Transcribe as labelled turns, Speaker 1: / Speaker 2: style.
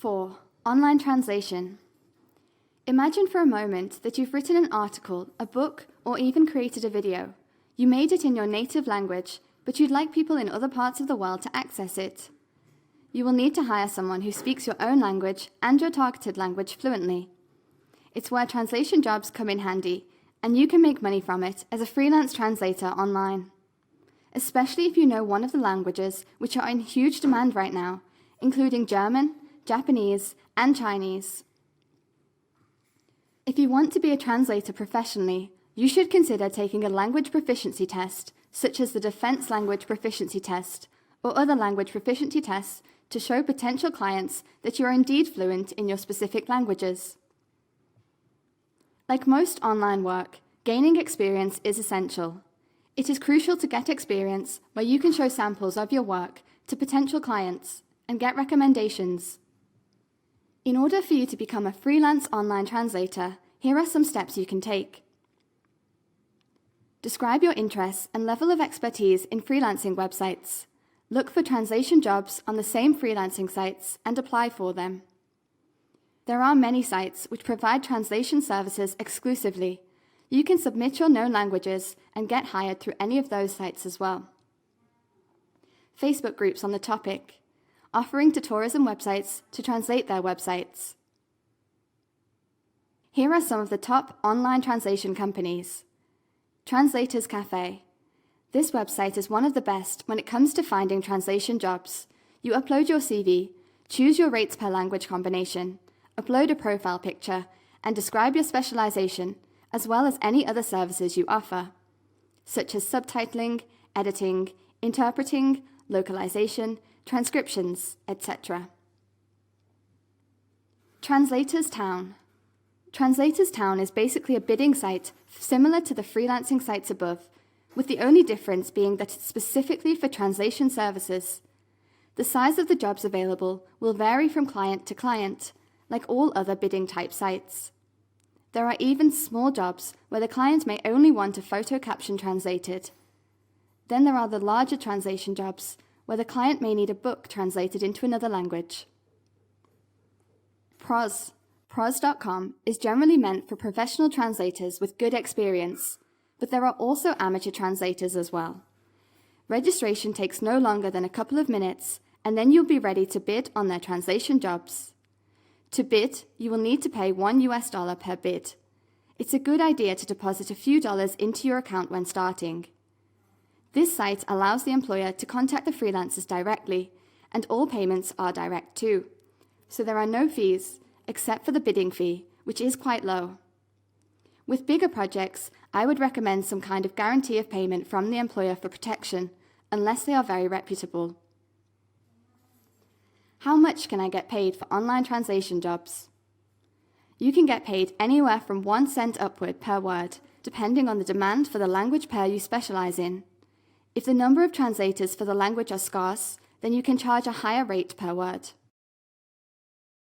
Speaker 1: 4. Online translation. Imagine for a moment that you've written an article, a book, or even created a video. You made it in your native language, but you'd like people in other parts of the world to access it. You will need to hire someone who speaks your own language and your targeted language fluently. It's where translation jobs come in handy, and you can make money from it as a freelance translator online. Especially if you know one of the languages which are in huge demand right now, including German, Japanese, and Chinese. If you want to be a translator professionally, you should consider taking a language proficiency test, such as the Defense Language Proficiency Test, or other language proficiency tests to show potential clients that you are indeed fluent in your specific languages. Like most online work, gaining experience is essential. It is crucial to get experience where you can show samples of your work to potential clients and get recommendations. In order for you to become a freelance online translator, here are some steps you can take. Describe your interests and level of expertise in freelancing websites. Look for translation jobs on the same freelancing sites and apply for them. There are many sites which provide translation services exclusively. You can submit your known languages and get hired through any of those sites as well. Facebook groups on the topic, offering to tourism websites to translate their websites. Here are some of the top online translation companies. Translators Cafe. This website is one of the best when it comes to finding translation jobs. You upload your CV, choose your rates per language combination, upload a profile picture, and describe your specialization, as well as any other services you offer, such as subtitling, editing, interpreting, localization, transcriptions, etc. Translators Town. Translators Town is basically a bidding site similar to the freelancing sites above, with the only difference being that it's specifically for translation services. The size of the jobs available will vary from client to client, like all other bidding type sites. There are even small jobs where the client may only want a photo caption translated. Then there are the larger translation jobs, where the client may need a book translated into another language. Pros.com is generally meant for professional translators with good experience, but there are also amateur translators as well. Registration takes no longer than a couple of minutes, and then you'll be ready to bid on their translation jobs. To bid, you will need to pay $1 per bid. It's a good idea to deposit a few dollars into your account when starting. This site allows the employer to contact the freelancers directly, and all payments are direct too. So there are no fees, except for the bidding fee, which is quite low. With bigger projects, I would recommend some kind of guarantee of payment from the employer for protection, unless they are very reputable. How much can I get paid for online translation jobs? You can get paid anywhere from 1 cent upward per word, depending on the demand for the language pair you specialize in. If the number of translators for the language are scarce, then you can charge a higher rate per word.